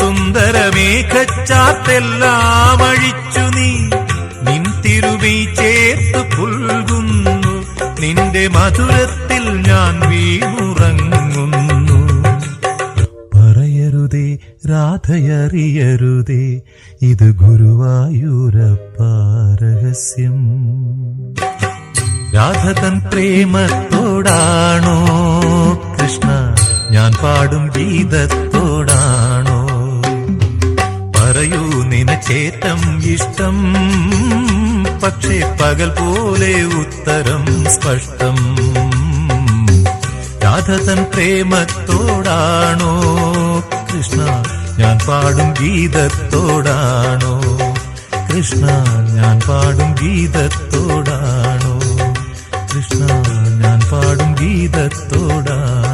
സുന്ദരമേഘച്ചാത്തെല്ലാം അഴിച്ചു നീ നിൻ തിരുമൈ ചേർത്ത് പുൽകുന്നു. നിന്റെ മധുരത്തിൽ ഞാൻ വീണുറങ്ങുന്നു. പറയരുതേ രാധയറിയരുതേ, ഇത് ഗുരുവായൂരപ്പ രഹസ്യം. രാധ തൻ പ്രേമത്തോടാണോ കൃഷ്ണ ഞാൻ പാടും ഗീതത്തോടാണോ? പറയൂ നിനക്കേറ്റം ഇഷ്ടം, പക്ഷേ പകൽ പോലെ ഉത്തരം സ്പഷ്ടം. രാധ തൻ പ്രേമത്തോടാണോ കൃഷ്ണ ഞാൻ പാടും ഗീതത്തോടാണോ? കൃഷ്ണ ഞാൻ പാടും ഗീതത്തോടാണോ? കൃഷ്ണ ഞാൻ പാടും ഗീതത്തോടാണോ?